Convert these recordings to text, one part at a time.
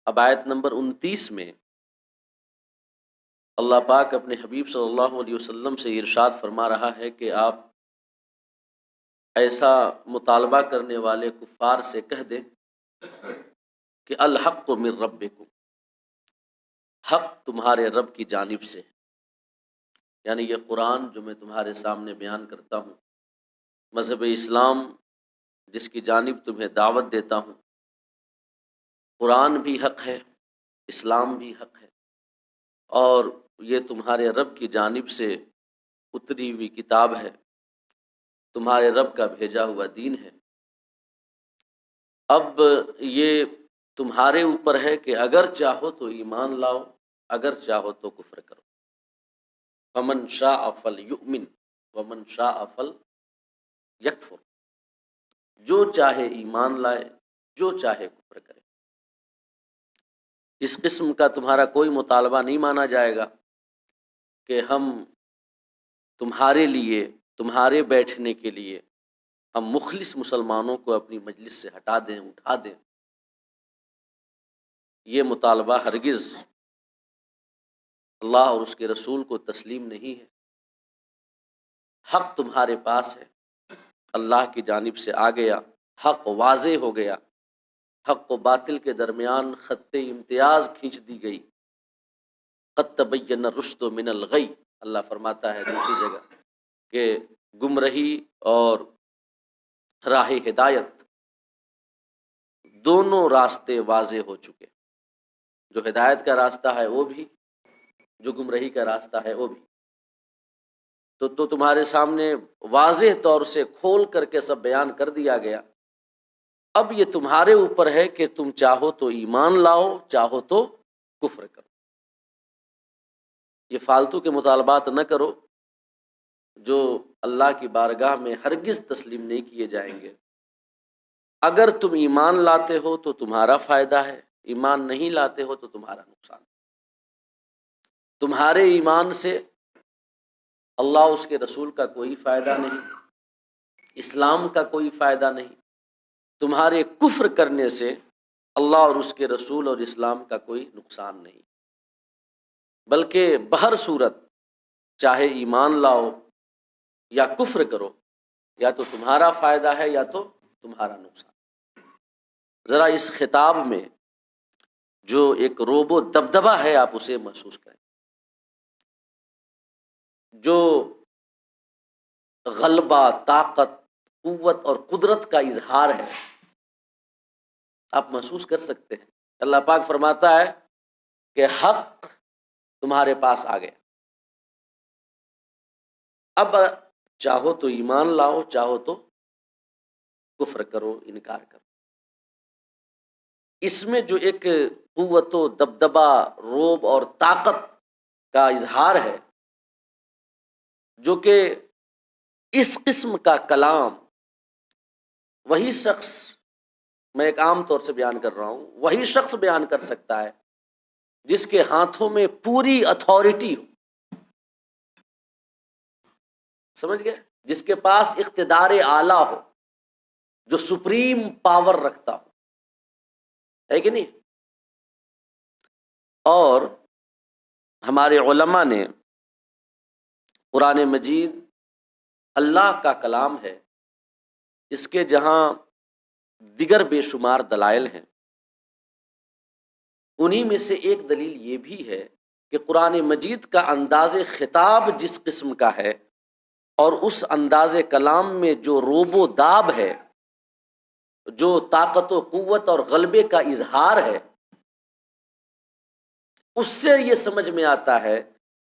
اب آیت نمبر 29 میں اللہ پاک اپنے حبیب صلی اللہ علیہ وسلم سے ارشاد فرما رہا ہے کہ آپ ایسا مطالبہ کرنے والے کفار سے کہہ دیں کہ الحق من ربکم، حق تمہارے رب کی جانب سے ہے۔ یعنی یہ قرآن جو میں تمہارے سامنے بیان کرتا ہوں، مذہب اسلام جس کی جانب تمہیں دعوت دیتا ہوں، قرآن بھی حق ہے، اسلام بھی حق ہے، اور یہ تمہارے رب کی جانب سے اتری ہوئی کتاب ہے، تمہارے رب کا بھیجا ہوا دین ہے۔ اب یہ تمہارے اوپر ہے کہ اگر چاہو تو ایمان لاؤ، اگر چاہو تو کفر کرو۔ فمن شاء فلیؤمن ومن شاء فلیکفر، جو چاہے ایمان لائے، جو چاہے کفر کرے۔ اس قسم کا تمہارا کوئی مطالبہ نہیں مانا جائے گا کہ ہم تمہارے لیے، تمہارے بیٹھنے کے لیے ہم مخلص مسلمانوں کو اپنی مجلس سے ہٹا دیں، اٹھا دیں۔ یہ مطالبہ ہرگز اللہ اور اس کے رسول کو تسلیم نہیں ہے۔ حق تمہارے پاس ہے، اللہ کی جانب سے آ گیا، حق واضح ہو گیا، حق و باطل کے درمیان خط امتیاز کھینچ دی گئی۔ قد تبین الرشد من الغی، اللہ فرماتا ہے دوسری جگہ کہ گمراہی اور راہ ہدایت دونوں راستے واضح ہو چکے، جو ہدایت کا راستہ ہے وہ بھی، جو گمراہی کا راستہ ہے وہ بھی۔ تو تمہارے سامنے واضح طور سے کھول کر کے سب بیان کر دیا گیا۔ اب یہ تمہارے اوپر ہے کہ تم چاہو تو ایمان لاؤ، چاہو تو کفر کرو۔ یہ فالتو کے مطالبات نہ کرو جو اللہ کی بارگاہ میں ہرگز تسلیم نہیں کیے جائیں گے۔ اگر تم ایمان لاتے ہو تو تمہارا فائدہ ہے، ایمان نہیں لاتے ہو تو تمہارا نقصان۔ تمہارے ایمان سے اللہ اس کے رسول کا کوئی فائدہ نہیں، اسلام کا کوئی فائدہ نہیں۔ تمہارے کفر کرنے سے اللہ اور اس کے رسول اور اسلام کا کوئی نقصان نہیں، بلکہ بہر صورت چاہے ایمان لاؤ یا کفر کرو، یا تو تمہارا فائدہ ہے یا تو تمہارا نقصان۔ ذرا اس خطاب میں جو ایک روب و دبدبہ ہے آپ اسے محسوس کریں، جو غلبہ، طاقت، قوت اور قدرت کا اظہار ہے، آپ محسوس کر سکتے ہیں۔ اللہ پاک فرماتا ہے کہ حق تمہارے پاس آ گیا، اب چاہو تو ایمان لاؤ، چاہو تو کفر کرو، انکار کرو۔ اس میں جو ایک قوت و دبدبہ، روب اور طاقت کا اظہار ہے، جو کہ اس قسم کا کلام وہی شخص، میں ایک عام طور سے بیان کر رہا ہوں، وہی شخص بیان کر سکتا ہے جس کے ہاتھوں میں پوری اتھارٹی ہو، سمجھ گئے، جس کے پاس اقتدار اعلیٰ ہو، جو سپریم پاور رکھتا ہو، ہے کہ نہیں؟ اور ہمارے علماء نے قرآن مجید اللہ کا کلام ہے، اس کے جہاں دیگر بے شمار دلائل ہیں، انہی میں سے ایک دلیل یہ بھی ہے کہ قرآن مجید کا انداز خطاب جس قسم کا ہے اور اس انداز کلام میں جو روب و داب ہے، جو طاقت و قوت اور غلبے کا اظہار ہے، اس سے یہ سمجھ میں آتا ہے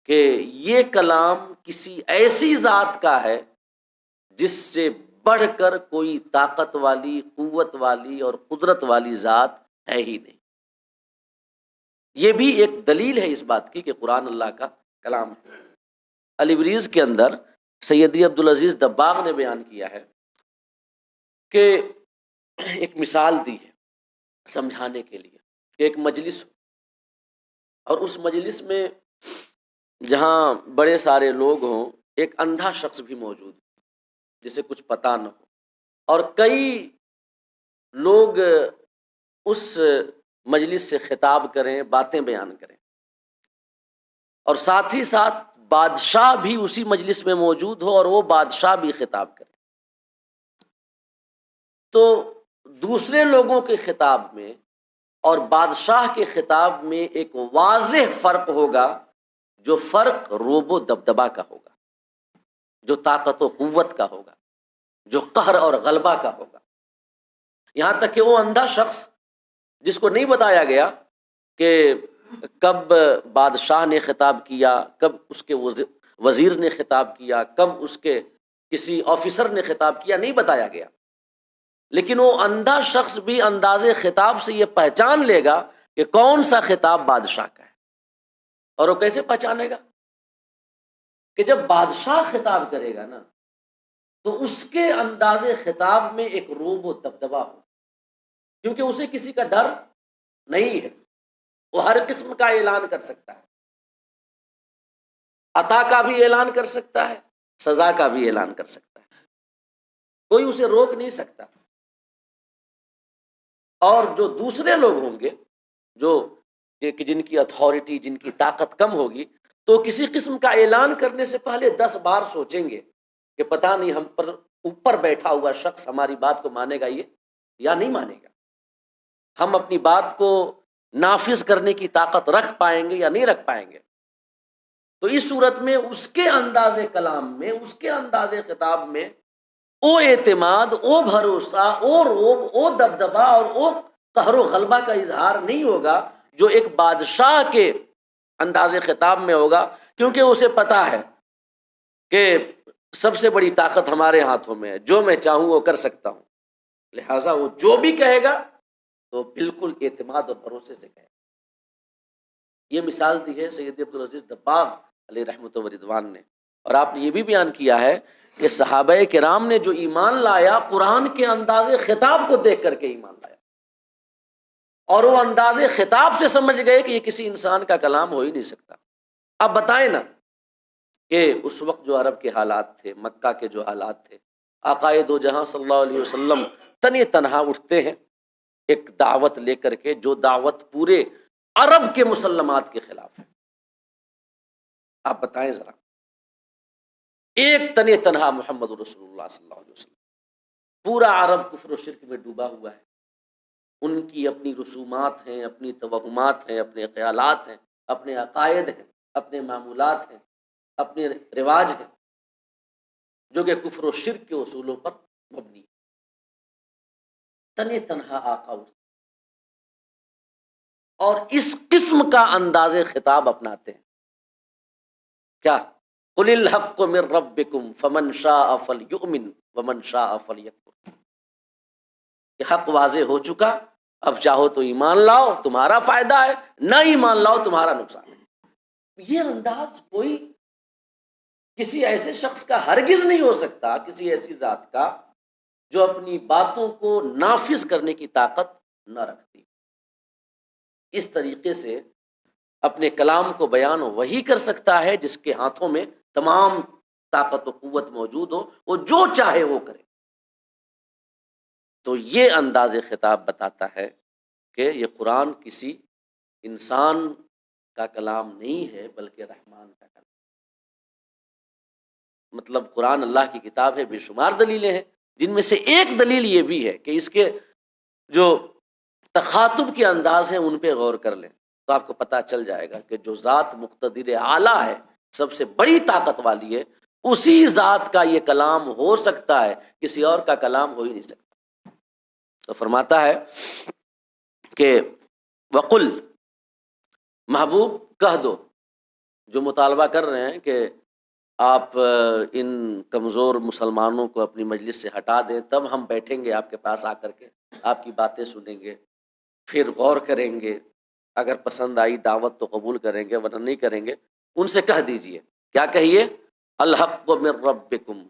کہ یہ کلام کسی ایسی ذات کا ہے جس سے بڑھ کر کوئی طاقت والی، قوت والی اور قدرت والی ذات ہے ہی نہیں۔ یہ بھی ایک دلیل ہے اس بات کی کہ قرآن اللہ کا کلام ہے۔ البریز کے اندر سیدی عبدالعزیز دباغ نے بیان کیا ہے کہ ایک مثال دی ہے سمجھانے کے لیے کہ ایک مجلس ہو، اور اس مجلس میں جہاں بڑے سارے لوگ ہوں، ایک اندھا شخص بھی موجود ہو جسے کچھ پتہ نہ ہو، اور کئی لوگ اس مجلس سے خطاب کریں، باتیں بیان کریں، اور ساتھ ہی ساتھ بادشاہ بھی اسی مجلس میں موجود ہو اور وہ بادشاہ بھی خطاب کرے، تو دوسرے لوگوں کے خطاب میں اور بادشاہ کے خطاب میں ایک واضح فرق ہوگا، جو فرق روب و دبدبا کا ہوگا، جو طاقت و قوت کا ہوگا، جو قہر اور غلبہ کا ہوگا۔ یہاں تک کہ وہ اندھا شخص جس کو نہیں بتایا گیا کہ کب بادشاہ نے خطاب کیا، کب اس کے وزیر نے خطاب کیا، کب اس کے کسی آفیسر نے خطاب کیا، نہیں بتایا گیا، لیکن وہ اندھا شخص بھی انداز خطاب سے یہ پہچان لے گا کہ کون سا خطاب بادشاہ کا ہے۔ اور وہ کیسے پہچانے گا؟ کہ جب بادشاہ خطاب کرے گا نا تو اس کے انداز خطاب میں ایک روب و دبدبا ہو، کیونکہ اسے کسی کا ڈر نہیں ہے، وہ ہر قسم کا اعلان کر سکتا ہے، عطا کا بھی اعلان کر سکتا ہے، سزا کا بھی اعلان کر سکتا ہے، کوئی اسے روک نہیں سکتا۔ اور جو دوسرے لوگ ہوں گے جو کہ جن کی اتھارٹی، جن کی طاقت کم ہوگی، تو کسی قسم کا اعلان کرنے سے پہلے 10 بار سوچیں گے کہ پتہ نہیں ہم پر اوپر بیٹھا ہوا شخص ہماری بات کو مانے گا یہ یا نہیں مانے گا، ہم اپنی بات کو نافذ کرنے کی طاقت رکھ پائیں گے یا نہیں رکھ پائیں گے۔ تو اس صورت میں اس کے انداز کلام میں، اس کے انداز خطاب میں او اعتماد، او بھروسہ، او روب، او دبدبا اور او قہر و غلبہ کا اظہار نہیں ہوگا جو ایک بادشاہ کے انداز خطاب میں ہوگا، کیونکہ اسے پتا ہے کہ سب سے بڑی طاقت ہمارے ہاتھوں میں ہے، جو میں چاہوں وہ کر سکتا ہوں، لہٰذا وہ جو بھی کہے گا تو بالکل اعتماد اور بھروسے سے کہے گا۔ یہ مثال دی ہے سید عبدالعزیز دباغ علیہ رحمۃ و رضوان نے، اور آپ نے یہ بھی بیان کیا ہے کہ صحابہ کرام نے جو ایمان لایا قرآن کے انداز خطاب کو دیکھ کر کے ایمان لایا، اور وہ انداز خطاب سے سمجھ گئے کہ یہ کسی انسان کا کلام ہو ہی نہیں سکتا۔ اب بتائیں نا کہ اس وقت جو عرب کے حالات تھے، مکہ کے جو حالات تھے، آقائے دو جہاں صلی اللہ علیہ وسلم تنہا تنہا اٹھتے ہیں ایک دعوت لے کر کے، جو دعوت پورے عرب کے مسلمات کے خلاف ہے۔ آپ بتائیں ذرا، ایک تنہا تنہا محمد رسول اللہ صلی اللہ علیہ وسلم، پورا عرب کفر و شرک میں ڈوبا ہوا ہے، ان کی اپنی رسومات ہیں، اپنی توہمات ہیں، اپنے خیالات ہیں، اپنے عقائد ہیں، اپنے معمولات ہیں، اپنے رواج ہیں، جو کہ کفر و شرک کے اصولوں پر مبنی ہے۔ تنہا تنہا آقا اور اس قسم کا انداز خطاب اپناتے ہیں، کیا قل الحق من ربکم فمن شاء فلیؤمن ومن شاء فلیکفر، کہ حق واضح ہو چکا، اب چاہو تو ایمان لاؤ تمہارا فائدہ ہے، نہ ایمان لاؤ تمہارا نقصان ہے۔ یہ انداز کوئی کسی ایسے شخص کا ہرگز نہیں ہو سکتا، کسی ایسی ذات کا جو اپنی باتوں کو نافذ کرنے کی طاقت نہ رکھتی۔ اس طریقے سے اپنے کلام کو بیان وہی کر سکتا ہے جس کے ہاتھوں میں تمام طاقت و قوت موجود ہو، وہ جو چاہے وہ کرے۔ تو یہ انداز خطاب بتاتا ہے کہ یہ قرآن کسی انسان کا کلام نہیں ہے بلکہ رحمان کا کلام، مطلب قرآن اللہ کی کتاب ہے، بے شمار دلیلیں ہیں، جن میں سے ایک دلیل یہ بھی ہے کہ اس کے جو تخاطب کے انداز ہیں ان پہ غور کر لیں تو آپ کو پتہ چل جائے گا کہ جو ذات مقتدر اعلیٰ ہے، سب سے بڑی طاقت والی ہے، اسی ذات کا یہ کلام ہو سکتا ہے، کسی اور کا کلام ہو ہی نہیں سکتا۔ تو فرماتا ہے کہ وقل، محبوب کہہ دو، جو مطالبہ کر رہے ہیں کہ آپ ان کمزور مسلمانوں کو اپنی مجلس سے ہٹا دیں، تب ہم بیٹھیں گے آپ کے پاس آ کر کے، آپ کی باتیں سنیں گے، پھر غور کریں گے، اگر پسند آئی دعوت تو قبول کریں گے ورنہ نہیں کریں گے۔ ان سے کہہ دیجئے، کیا کہیے؟ الحق من ربکم،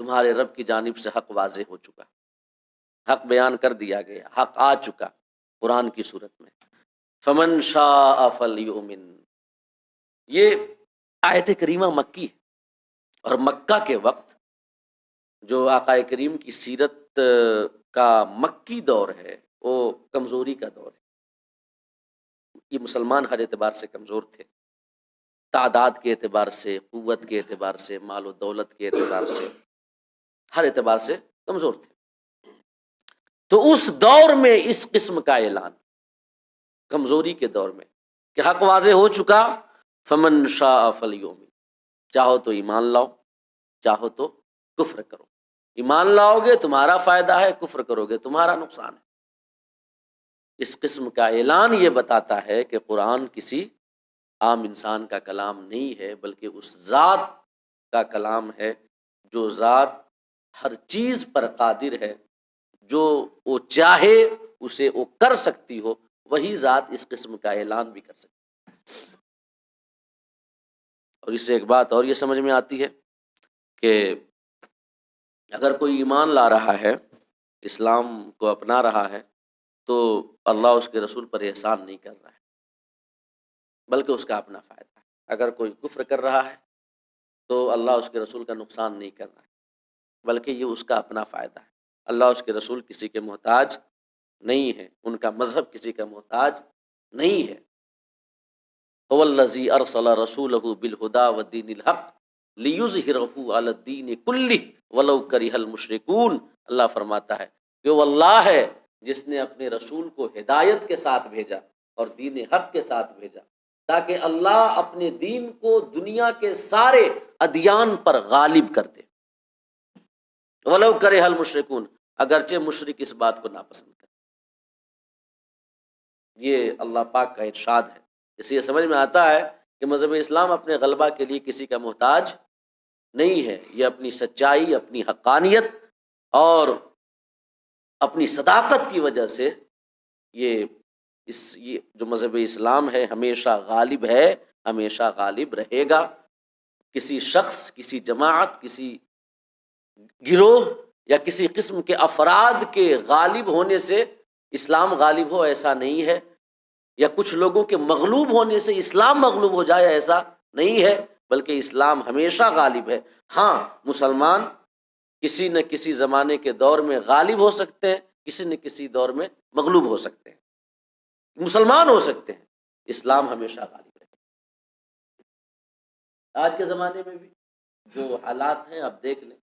تمہارے رب کی جانب سے حق واضح ہو چکا، حق بیان کر دیا گیا، حق آ چکا قرآن کی صورت میں۔ فمن شاء فلیؤمن، یہ آیت کریمہ مکی ہے، اور مکہ کے وقت جو آقا کریم کی سیرت کا مکی دور ہے وہ کمزوری کا دور ہے، یہ مسلمان ہر اعتبار سے کمزور تھے، تعداد کے اعتبار سے، قوت کے اعتبار سے، مال و دولت کے اعتبار سے، ہر اعتبار سے کمزور تھے۔ تو اس دور میں اس قسم کا اعلان، کمزوری کے دور میں، کہ حق واضح ہو چکا، فمن شاء فلیؤمن، چاہو تو ایمان لاؤ، چاہو تو کفر کرو، ایمان لاؤ گے تمہارا فائدہ ہے، کفر کرو گے تمہارا نقصان ہے۔ اس قسم کا اعلان یہ بتاتا ہے کہ قرآن کسی عام انسان کا کلام نہیں ہے، بلکہ اس ذات کا کلام ہے جو ذات ہر چیز پر قادر ہے، جو وہ چاہے اسے وہ کر سکتی ہو، وہی ذات اس قسم کا اعلان بھی کر سکتی ہے۔ اور اس سے ایک بات اور یہ سمجھ میں آتی ہے کہ اگر کوئی ایمان لا رہا ہے، اسلام کو اپنا رہا ہے، تو اللہ اس کے رسول پر احسان نہیں کر رہا ہے، بلکہ اس کا اپنا فائدہ ہے۔ اگر کوئی کفر کر رہا ہے تو اللہ اس کے رسول کا نقصان نہیں کر رہا ہے، بلکہ یہ اس کا اپنا فائدہ ہے۔ اللہ اس کے رسول کسی کے محتاج نہیں ہے، ان کا مذہب کسی کا محتاج نہیں ہے۔ هو الذی ارسل رسولہ بالہدی ودین الحق لیظہرہ علی الدین کلہ ولو کرہ المشرکون۔ اللہ فرماتا ہے کہ وہ اللہ ہے جس نے اپنے رسول کو ہدایت کے ساتھ بھیجا اور دین حق کے ساتھ بھیجا، تاکہ اللہ اپنے دین کو دنیا کے سارے ادیان پر غالب کر دے، ولو کرہ المشرکون، اگرچہ مشرک اس بات کو ناپسند کرے۔ یہ اللہ پاک کا ارشاد ہے۔ اس سے یہ سمجھ میں آتا ہے کہ مذہب اسلام اپنے غلبہ کے لیے کسی کا محتاج نہیں ہے، یہ اپنی سچائی، اپنی حقانیت اور اپنی صداقت کی وجہ سے یہ جو مذہب اسلام ہے ہمیشہ غالب ہے، ہمیشہ غالب رہے گا۔ کسی شخص، کسی جماعت، کسی گروہ یا کسی قسم کے افراد کے غالب ہونے سے اسلام غالب ہو، ایسا نہیں ہے، یا کچھ لوگوں کے مغلوب ہونے سے اسلام مغلوب ہو جائے، ایسا نہیں ہے، بلکہ اسلام ہمیشہ غالب ہے۔ ہاں، مسلمان کسی نہ کسی زمانے کے دور میں غالب ہو سکتے ہیں، کسی نہ کسی دور میں مغلوب ہو سکتے ہیں، مسلمان ہو سکتے ہیں، اسلام ہمیشہ غالب رہے۔ آج کے زمانے میں بھی جو حالات ہیں آپ دیکھ لیں،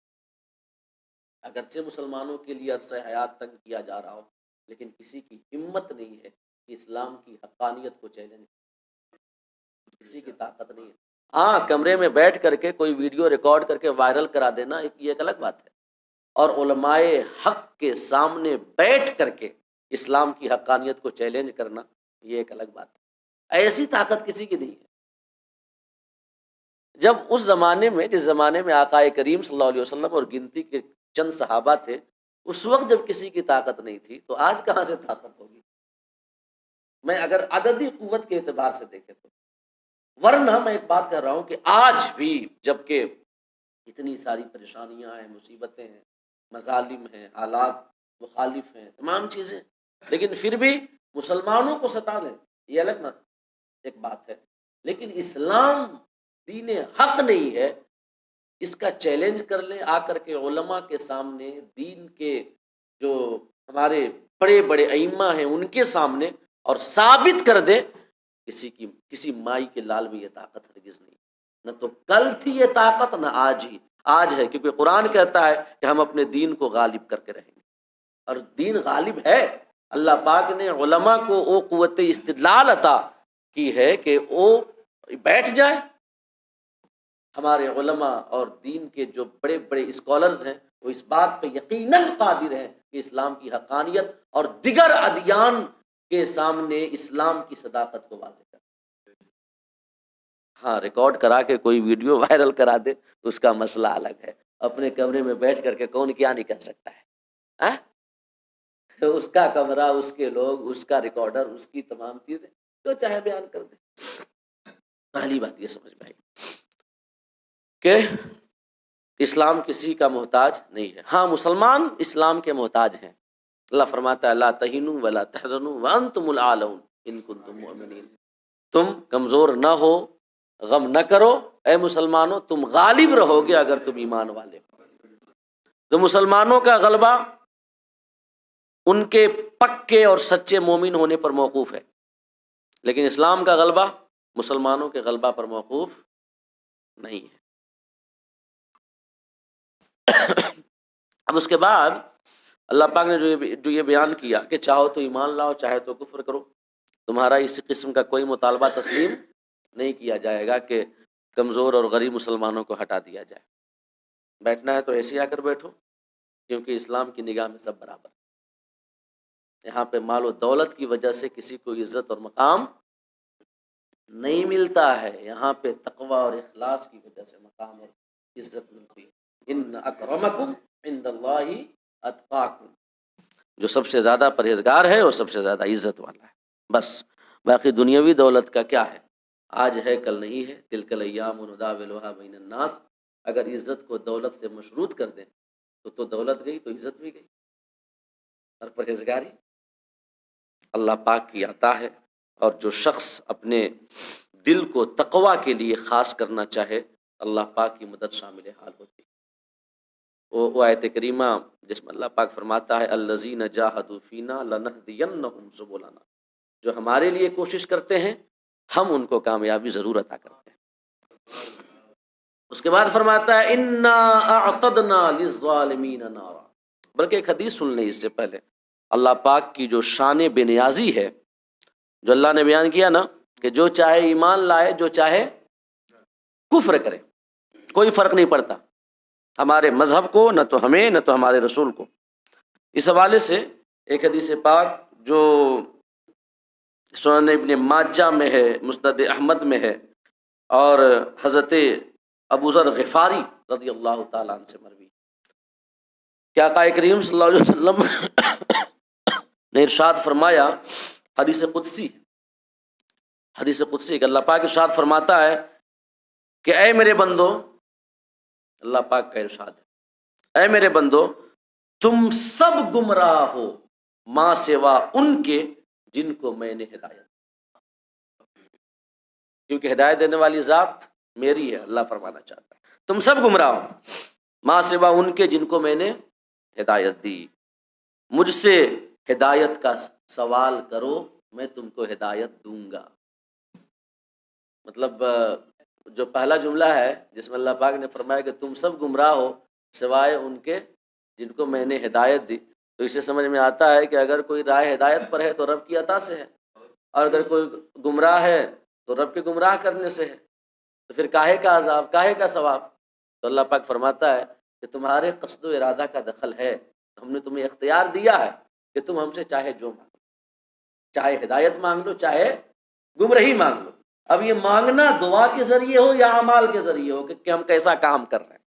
اگرچہ مسلمانوں کے لیے عرصہ حیات تنگ کیا جا رہا ہو، لیکن کسی کی ہمت نہیں ہے کہ اسلام کی حقانیت کو چیلنج، کسی کی طاقت نہیں ہے۔ ہاں، کمرے میں بیٹھ کر کے کوئی ویڈیو ریکارڈ کر کے وائرل کرا دینا یہ ایک الگ بات ہے، اور علماء حق کے سامنے بیٹھ کر کے اسلام کی حقانیت کو چیلنج کرنا یہ ایک الگ بات ہے۔ ایسی طاقت کسی کی نہیں ہے۔ جب اس زمانے میں، جس زمانے میں آقا کریم صلی اللہ علیہ وسلم اور گنتی کے چند صحابہ تھے، اس وقت جب کسی کی طاقت نہیں تھی تو آج کہاں سے طاقت ہوگی؟ میں اگر عددی قوت کے اعتبار سے دیکھیں تو، ورنہ میں ایک بات کر رہا ہوں کہ آج بھی جب کہ اتنی ساری پریشانیاں ہیں، مصیبتیں ہیں، مظالم ہیں، حالات مخالف ہیں، تمام چیزیں، لیکن پھر بھی مسلمانوں کو ستا لیں، یہ الگ ایک بات ہے، لیکن اسلام دین حق نہیں ہے، اس کا چیلنج کر لیں آ کر کے علماء کے سامنے، دین کے جو ہمارے بڑے بڑے ائمہ ہیں ان کے سامنے، اور ثابت کر دیں، کسی مائی کے لال میں یہ طاقت ہرگز نہیں، نہ تو کل تھی یہ طاقت، نہ آج ہی، آج ہے، کیونکہ قرآن کہتا ہے کہ ہم اپنے دین کو غالب کر کے رہیں گے، اور دین غالب ہے۔ اللہ پاک نے علماء کو وہ قوت استدلال عطا کی ہے کہ وہ بیٹھ جائیں۔ ہمارے علماء اور دین کے جو بڑے بڑے اسکالرز ہیں وہ اس بات پہ یقیناً قادر ہیں کہ اسلام کی حقانیت اور دیگر ادیان کے سامنے اسلام کی صداقت کو واضح کریں۔ ہاں، ریکارڈ کرا کے کوئی ویڈیو وائرل کرا دے تو اس کا مسئلہ الگ ہے، اپنے کمرے میں بیٹھ کر کے کون کیا نہیں کر سکتا ہے، اس کا کمرہ، اس کے لوگ، اس کا ریکارڈر، اس کی تمام چیزیں جو چاہے بیان کر دے۔ پہلی بات یہ سمجھ میں آئی کہ اسلام کسی کا محتاج نہیں ہے۔ ہاں، مسلمان اسلام کے محتاج ہیں۔ اللہ فرماتا ہے لا تہنوا ولا تحزنوا وانتم الاعلون ان کنتم مؤمنین، تم کمزور نہ ہو، غم نہ کرو، اے مسلمانوں تم غالب رہو گے اگر تم ایمان والے ہو۔ تو مسلمانوں کا غلبہ ان کے پکے اور سچے مومن ہونے پر موقوف ہے۔ لیکن اسلام کا غلبہ مسلمانوں کے غلبہ پر موقوف نہیں ہے۔ اب اس کے بعد اللہ پاک نے جو یہ بیان کیا کہ چاہو تو ایمان لاؤ، چاہے تو کفر کرو، تمہارا اس قسم کا کوئی مطالبہ تسلیم نہیں کیا جائے گا کہ کمزور اور غریب مسلمانوں کو ہٹا دیا جائے۔ بیٹھنا ہے تو ایسے آ کر بیٹھو، کیونکہ اسلام کی نگاہ میں سب برابر ہے۔ یہاں پہ مال و دولت کی وجہ سے کسی کو عزت اور مقام نہیں ملتا ہے، یہاں پہ تقوی اور اخلاص کی وجہ سے مقام اور عزت ملتی ہے۔ ان اکرمکم عند اللہ اتقاکم، جو سب سے زیادہ پرہیزگار ہے وہ سب سے زیادہ عزت والا ہے۔ بس باقی دنیاوی دولت کا کیا ہے، آج ہے کل نہیں ہے، تلک الایام نداولها بین الناس۔ اگر عزت کو دولت سے مشروط کر دیں تو دولت گئی تو عزت بھی گئی، اور پرہیزگاری اللہ پاک کی عطا ہے۔ اور جو شخص اپنے دل کو تقوی کے لیے خاص کرنا چاہے، اللہ پاک کی مدد شامل حال ہوتی ہے۔ وہ آیت کریمہ جس میں اللہ پاک فرماتا ہے الذین جاہدوا فینا لنہدینہم سبلنا، جو ہمارے لیے کوشش کرتے ہیں ہم ان کو کامیابی ضرور عطا کرتے ہیں۔ اس کے بعد فرماتا ہے انا اعتدنا للظالمین نارا، بلکہ ایک حدیث سن لیں اس سے پہلے۔ اللہ پاک کی جو شان بے نیازی ہے، جو اللہ نے بیان کیا نا کہ جو چاہے ایمان لائے، جو چاہے کفر کرے، کوئی فرق نہیں پڑتا ہمارے مذہب کو، نہ تو ہمیں نہ تو ہمارے رسول کو۔ اس حوالے سے ایک حدیث پاک جو سنن ابن ماجہ میں ہے، مسند احمد میں ہے، اور حضرت ابو ذر غفاری رضی اللہ تعالیٰ عنہ سے مروی، کیا آقا کریم صلی اللہ علیہ وسلم نے ارشاد فرمایا، حدیث قدسی کہ اللہ پاک ارشاد فرماتا ہے کہ اے میرے بندو، اللہ پاک کا ارشاد ہے، اے میرے بندو تم سب گمراہ ہو ماں سوا ان کے جن کو میں نے ہدایت، کیونکہ ہدایت دینے والی ذات میری ہے، اللہ فرمانا چاہتا ہے تم سب گمراہ ہو ماں سوا ان کے جن کو میں نے ہدایت دی، مجھ سے ہدایت کا سوال کرو میں تم کو ہدایت دوں گا۔ مطلب جو پہلا جملہ ہے جس میں اللہ پاک نے فرمایا کہ تم سب گمراہ ہو سوائے ان کے جن کو میں نے ہدایت دی، تو اسے سمجھ میں آتا ہے کہ اگر کوئی راہ ہدایت پر ہے تو رب کی عطا سے ہے، اور اگر کوئی گمراہ ہے تو رب کے گمراہ کرنے سے ہے، تو پھر کاہے کا عذاب، کاہے کا ثواب؟ تو اللہ پاک فرماتا ہے کہ تمہارے قصد و ارادہ کا دخل ہے، ہم نے تمہیں اختیار دیا ہے کہ تم ہم سے چاہے جو مانگو، چاہے ہدایت مانگ لو چاہے گمراہی مانگ لو۔ اب یہ مانگنا دعا کے ذریعے ہو یا اعمال کے ذریعے ہو کہ ہم کیسا کام کر رہے ہیں،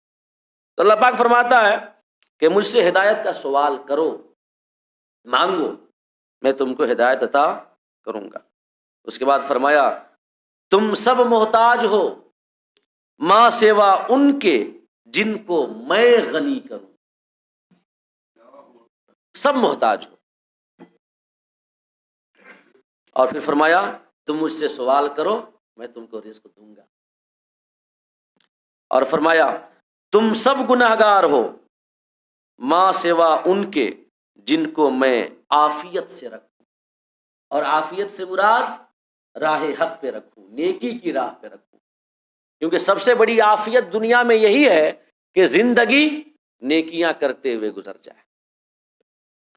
تو اللہ پاک فرماتا ہے کہ مجھ سے ہدایت کا سوال کرو، مانگو، میں تم کو ہدایت عطا کروں گا۔ اس کے بعد فرمایا تم سب محتاج ہو ماں سوا ان کے جن کو میں غنی کروں، سب محتاج ہو۔ اور پھر فرمایا تم مجھ سے سوال کرو میں تم کو رزق دوں گا، اور فرمایا تم سب گنہگار ہو ماں سوا ان کے جن کو میں عافیت سے رکھوں، اور عافیت سے مراد راہ حق پہ رکھوں، نیکی کی راہ پہ رکھوں، کیونکہ سب سے بڑی عافیت دنیا میں یہی ہے کہ زندگی نیکیاں کرتے ہوئے گزر جائے۔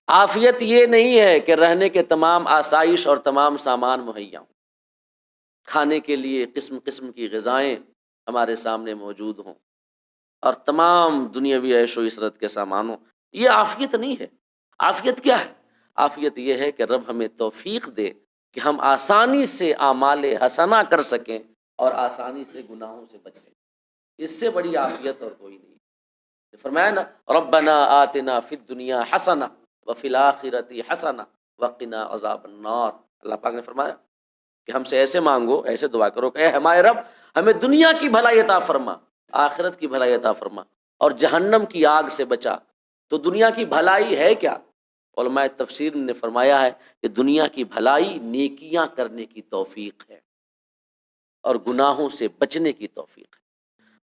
عافیت یہ نہیں ہے کہ رہنے کے تمام آسائش اور تمام سامان مہیا ہوں، کھانے کے لیے قسم قسم کی غذائیں ہمارے سامنے موجود ہوں، اور تمام دنیاوی عیش و عشرت کے سامان ہوں، یہ عافیت نہیں ہے۔ عافیت کیا ہے؟ عافیت یہ ہے کہ رب ہمیں توفیق دے کہ ہم آسانی سے اعمال حسنہ کر سکیں اور آسانی سے گناہوں سے بچ سکیں، اس سے بڑی عافیت اور کوئی نہیں۔ فرمایا نا ربنا آتنا فی الدنیا حسنہ وفی الآخرۃ حسنہ وقنا عذاب النار، اللہ پاک نے فرمایا کہ ہم سے ایسے مانگو، ایسے دعا کرو کہ اے ہمارے رب ہمیں دنیا کی بھلائی عطا فرما، آخرت کی بھلائی عطا فرما، اور جہنم کی آگ سے بچا۔ تو دنیا کی بھلائی ہے کیا؟ علماء تفسیر نے فرمایا ہے کہ دنیا کی بھلائی نیکیاں کرنے کی توفیق ہے اور گناہوں سے بچنے کی توفیق ہے۔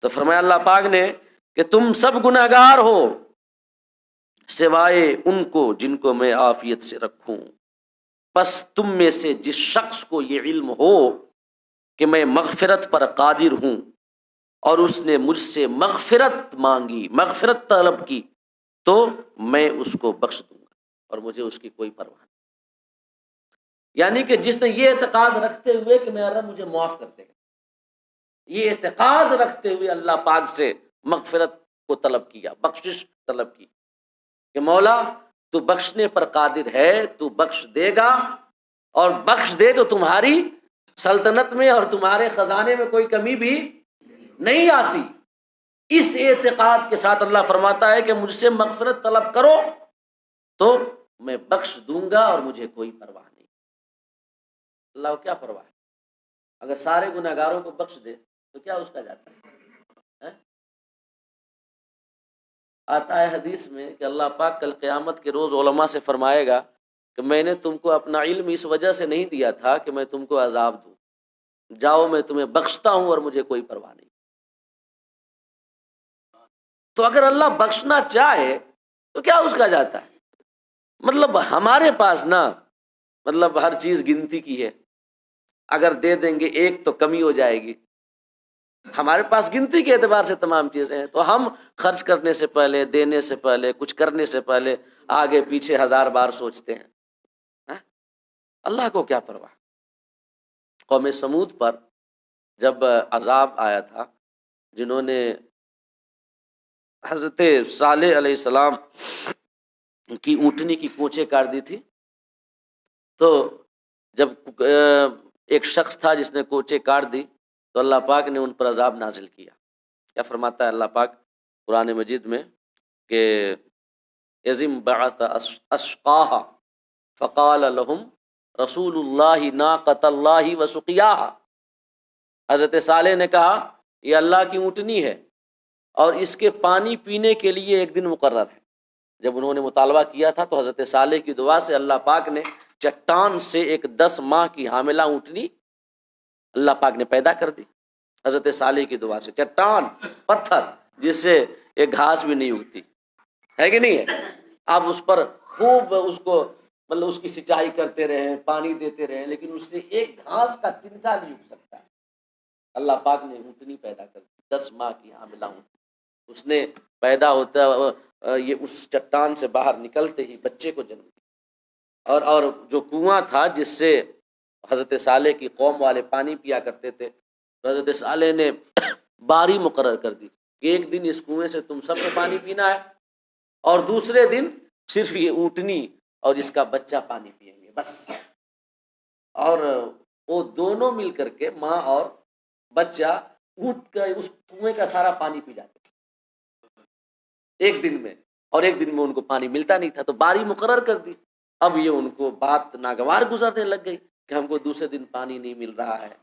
تو فرمایا اللہ پاک نے کہ تم سب گنہگار ہو سوائے ان کو جن کو میں عافیت سے رکھوں، پس تم میں سے جس شخص کو یہ علم ہو کہ میں مغفرت پر قادر ہوں اور اس نے مجھ سے مغفرت مانگی، مغفرت طلب کی، تو میں اس کو بخش دوں گا اور مجھے اس کی کوئی پرواہ نہیں۔ یعنی کہ جس نے یہ اعتقاد رکھتے ہوئے کہ میرا رب مجھے معاف کر دے گا، یہ اعتقاد رکھتے ہوئے اللہ پاک سے مغفرت کو طلب کیا، بخشش طلب کی کہ مولا تو بخشنے پر قادر ہے، تو بخش دے گا، اور بخش دے تو تمہاری سلطنت میں اور تمہارے خزانے میں کوئی کمی بھی نہیں آتی۔ اس اعتقاد کے ساتھ اللہ فرماتا ہے کہ مجھ سے مغفرت طلب کرو تو میں بخش دوں گا اور مجھے کوئی پرواہ نہیں۔ اللہ کو کیا پرواہ ہے؟ اگر سارے گناہگاروں کو بخش دے تو کیا اس کا جاتا ہے؟ آتا ہے حدیث میں کہ اللہ پاک کل قیامت کے روز علماء سے فرمائے گا کہ میں نے تم کو اپنا علم اس وجہ سے نہیں دیا تھا کہ میں تم کو عذاب دوں، جاؤ میں تمہیں بخشتا ہوں اور مجھے کوئی پرواہ نہیں۔ تو اگر اللہ بخشنا چاہے تو کیا اس کا جاتا ہے؟ مطلب ہمارے پاس نا مطلب ہر چیز گنتی کی ہے، اگر دے دیں گے ایک تو کمی ہو جائے گی، ہمارے پاس گنتی کے اعتبار سے تمام چیزیں ہیں، تو ہم خرچ کرنے سے پہلے، دینے سے پہلے، کچھ کرنے سے پہلے آگے پیچھے 1000 بار سوچتے ہیں۔ ہاں؟ اللہ کو کیا پرواہ۔ قوم سمود پر جب عذاب آیا تھا، جنہوں نے حضرت صالح علیہ السلام کی اونٹنی کی پونچھیں کاٹ دی تھی، تو جب ایک شخص تھا جس نے کوچے کاٹ دی تو اللہ پاک نے ان پر عذاب نازل کیا۔ کیا فرماتا ہے اللہ پاک قرآن مجید میں کہ اذم بعث اشقاها فقال لهم رسول اللہ ناقۃ اللہ وسقیاها، حضرت صالح نے کہا یہ اللہ کی اونٹنی ہے اور اس کے پانی پینے کے لیے ایک دن مقرر ہے۔ جب انہوں نے مطالبہ کیا تھا تو حضرت صالح کی دعا سے اللہ پاک نے چٹان سے ایک 10 ماہ کی حاملہ اونٹنی اللہ پاک نے پیدا کر دی، حضرت صالح کی دعا سے۔ چٹان، پتھر جس سے ایک گھاس بھی نہیں اگتی ہے کہ نہیں ہے، آپ اس پر خوب اس کو مطلب اس کی سینچائی کرتے رہیں، پانی دیتے رہیں، لیکن اس سے ایک گھاس کا تنکا نہیں اگ سکتا ہے۔ اللہ پاک نے اونٹنی پیدا کر دی، 10 ماہ کی حاملہ اونٹنی، اس نے پیدا ہوتا یہ اس چٹان سے باہر نکلتے ہی بچے کو جنم دیا، اور جو کنواں تھا جس سے حضرت صالح کی قوم والے پانی پیا کرتے تھے، تو حضرت صالح نے باری مقرر کر دی کہ ایک دن اس کنویں سے تم سب نے پانی پینا ہے اور دوسرے دن صرف یہ اونٹنی اور اس کا بچہ پانی پئیں گے بس۔ اور وہ دونوں مل کر کے، ماں اور بچہ، اونٹ کا اس کنویں کا سارا پانی پی جاتے ایک دن میں، اور ایک دن میں ان کو پانی ملتا نہیں تھا، تو باری مقرر کر دی۔ اب یہ ان کو بات ناگوار گزرنے لگ گئی کہ ہم کو دوسرے دن پانی نہیں مل رہا ہے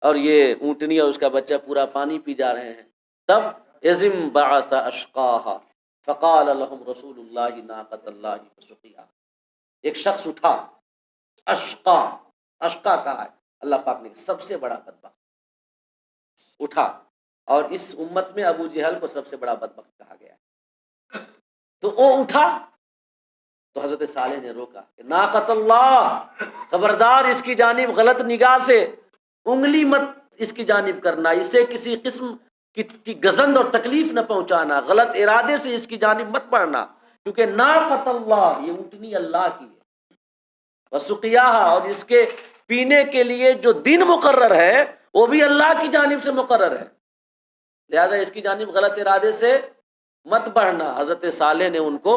اور یہ اونٹنی اور اس کا بچہ پورا پانی پی جا رہے ہیں۔ تب اذم بعث اشقاها فقال لهم رسول اللہ ناقۃ اللہ وسقیاها، ایک شخص اٹھا، اشقا، اشقا کہا ہے اللہ پاک نے، سب سے بڑا بدبخت اٹھا، اور اس امت میں ابو جہل کو سب سے بڑا بدبخت کہا گیا ہے۔ تو وہ اٹھا تو حضرت صالح نے روکا کہ ناقۃ اللہ، خبردار اس کی جانب غلط نگاہ سے انگلی مت اس کی جانب کرنا، اسے کسی قسم کی گزند اور تکلیف نہ پہنچانا، غلط ارادے سے اس کی جانب مت پڑنا، کیونکہ ناقۃ اللہ، یہ اونٹنی اللہ کی ہے، وسقیاها، اور اس کے پینے کے لیے جو دن مقرر ہے وہ بھی اللہ کی جانب سے مقرر ہے، لہذا اس کی جانب غلط ارادے سے مت بڑھنا۔ حضرت صالح نے ان کو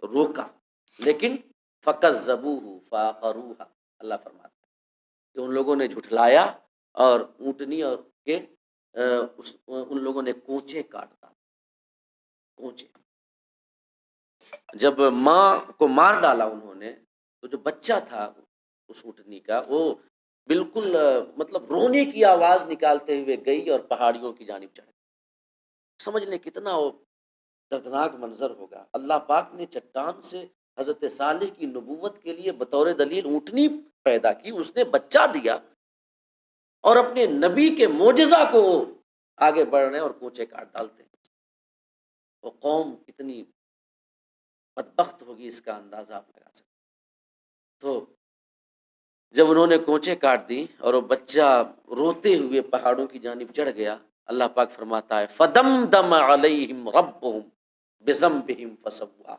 روکا، لیکن فَكَذَّبُوهُ فَعَقَرُوهَا، اللہ فرماتا ہے کہ ان لوگوں نے جھٹلایا اور اونٹنی اور کے ان لوگوں نے کوچے کاٹا، کوچے۔ جب ماں کو مار ڈالا انہوں نے تو جو بچہ تھا اس اونٹنی کا، وہ بالکل مطلب رونے کی آواز نکالتے ہوئے گئی اور پہاڑیوں کی جانب چڑھ گئی۔ سمجھ لیں کتنا وہ دردناک منظر ہوگا۔ اللہ پاک نے چٹان سے حضرت صالح کی نبوت کے لیے بطور دلیل اونٹنی پیدا کی، اس نے بچہ دیا، اور اپنے نبی کے معجزہ کو آگے بڑھ رہے ہیں اور کوچے کاٹ ڈالتے ہیں۔ وہ قوم کتنی بدبخت ہوگی اس کا اندازہ آپ لگا سکتے۔ تو جب انہوں نے کونچیں کاٹ دی اور وہ بچہ روتے ہوئے پہاڑوں کی جانب چڑھ گیا، اللہ پاک فرماتا ہے فَدَمْدَمَ عَلَيْهِمْ رَبُّهُمْ بِذَنبِهِمْ فَسَوَّاهَا،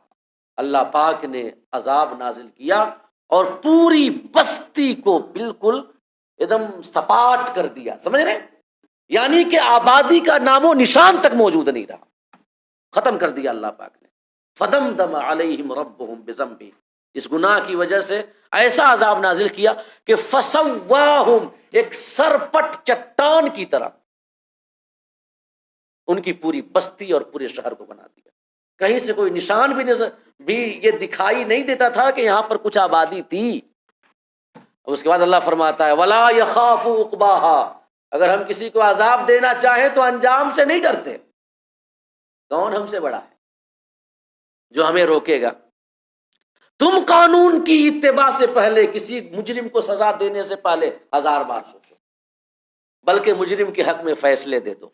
اللہ پاک نے عذاب نازل کیا اور پوری بستی کو بالکل ایک دم سپاٹ کر دیا، سمجھ رہے ہیں؟ یعنی کہ آبادی کا نام و نشان تک موجود نہیں رہا، ختم کر دیا اللہ پاک نے۔ فَدَمْدَمَ عَلَيْهِمْ رَبُّهُمْ بِذَنبِهِمْ، اس گناہ کی وجہ سے ایسا عذاب نازل کیا کہ فَسَوَّاهُمْ، ایک سرپٹ چٹان کی طرح ان کی پوری بستی اور پورے شہر کو بنا دیا، کہیں سے کوئی نشان بھی بھی یہ دکھائی نہیں دیتا تھا کہ یہاں پر کچھ آبادی تھی۔ اس کے بعد اللہ فرماتا ہے وَلَا يَخَافُ عُقْبَاهَا، اگر ہم کسی کو عذاب دینا چاہیں تو انجام سے نہیں ڈرتے، کون ہم سے بڑا ہے جو ہمیں روکے گا؟ تم قانون کی اتباع سے پہلے کسی مجرم کو سزا دینے سے پہلے 1000 بار سوچو، بلکہ مجرم کے حق میں فیصلے دے دو،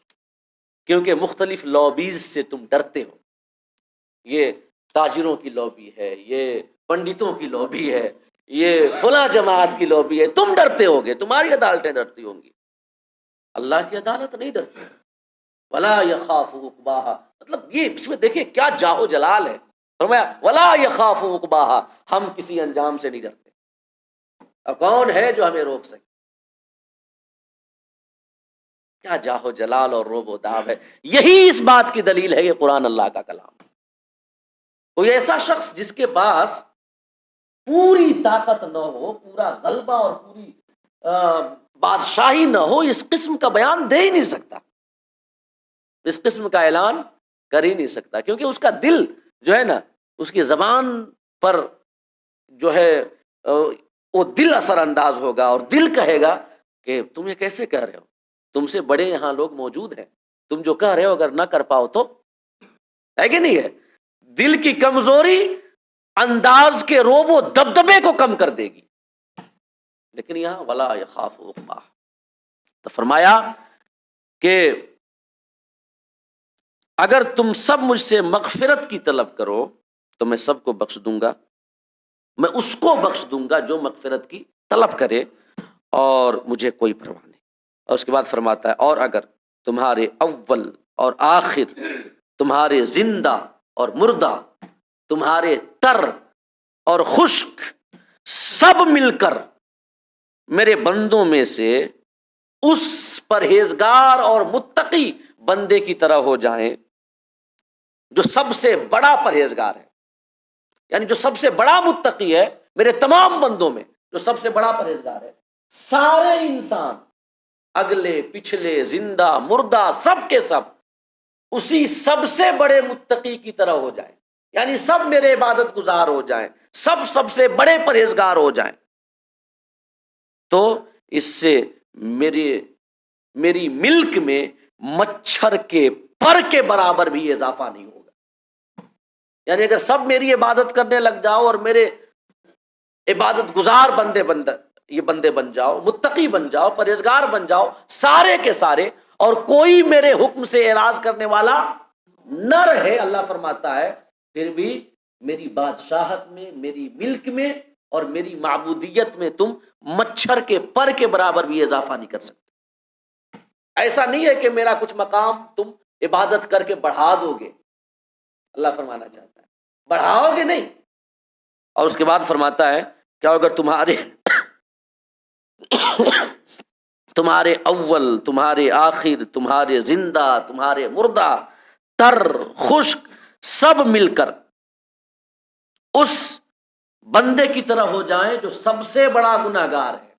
کیونکہ مختلف لابیز سے تم ڈرتے ہو، یہ تاجروں کی لابی ہے، یہ پنڈتوں کی لابی ہے، یہ فلاں جماعت کی لابی ہے، تم ڈرتے ہوگے، تمہاری عدالتیں ڈرتی ہوں گی، اللہ کی عدالت نہیں ڈرتی۔ ولا یخاف عقباہا، مطلب یہ اس میں دیکھیں کیا جاہو جلال ہے، فرمایا ولا یخاف عقباہا، ہم کسی انجام سے نہیں ڈرتے، اب کون ہے جو ہمیں روک سکے؟ کیا جاہو جلال اور روب و داب ہے، یہی اس بات کی دلیل ہے کہ قرآن اللہ کا کلام۔ کوئی ایسا شخص جس کے پاس پوری طاقت نہ ہو، پورا غلبہ اور پوری بادشاہی نہ ہو، اس قسم کا بیان دے ہی نہیں سکتا، اس قسم کا اعلان کر ہی نہیں سکتا، کیونکہ اس کا دل جو ہے نا، اس کی زبان پر جو ہے وہ دل اثر انداز ہوگا اور دل کہے گا کہ تم یہ کیسے کہہ رہے ہو، تم سے بڑے یہاں لوگ موجود ہیں، تم جو کہہ رہے ہو اگر نہ کر پاؤ تو ہے کہ نہیں ہے؟ دل کی کمزوری انداز کے روب و دبدبے کو کم کر دے گی، لیکن یہاں ولا یخاف عقباہ، تو فرمایا کہ اگر تم سب مجھ سے مغفرت کی طلب کرو تو میں سب کو بخش دوں گا، میں اس کو بخش دوں گا جو مغفرت کی طلب کرے اور مجھے کوئی پرواہ نہیں۔ اور اس کے بعد فرماتا ہے اور اگر تمہارے اول اور آخر، تمہارے زندہ اور مردہ، تمہارے تر اور خشک سب مل کر میرے بندوں میں سے اس پرہیزگار اور متقی بندے کی طرح ہو جائیں جو سب سے بڑا پرہیزگار ہے، یعنی جو سب سے بڑا متقی ہے میرے تمام بندوں میں، جو سب سے بڑا پرہیزگار ہے، سارے انسان اگلے پچھلے زندہ مردہ سب کے سب اسی سب سے بڑے متقی کی طرح ہو جائیں، یعنی سب میرے عبادت گزار ہو جائیں، سب سے بڑے پرہیزگار ہو جائیں، تو اس سے میری ملک میں مچھر کے پر کے برابر بھی اضافہ نہیں ہوگا، یعنی اگر سب میری عبادت کرنے لگ جاؤ اور میرے عبادت گزار بندے بن جاؤ، متقی بن جاؤ، پرہیزگار بن جاؤ سارے کے سارے، اور کوئی میرے حکم سے اعراض کرنے والا نہ رہے، اللہ فرماتا ہے پھر بھی میری بادشاہت میں، میری ملک میں اور میری معبودیت میں تم مچھر کے پر کے برابر بھی اضافہ نہیں کر سکتے۔ ایسا نہیں ہے کہ میرا کچھ مقام تم عبادت کر کے بڑھا دو گے، اللہ فرمانا چاہتا ہے بڑھاؤ گے نہیں۔ اور اس کے بعد فرماتا ہے کیا اگر تمہارے اول، تمہارے آخر، تمہارے زندہ، تمہارے مردہ، تر خشک سب مل کر اس بندے کی طرح ہو جائیں جو سب سے بڑا گناہگار ہے،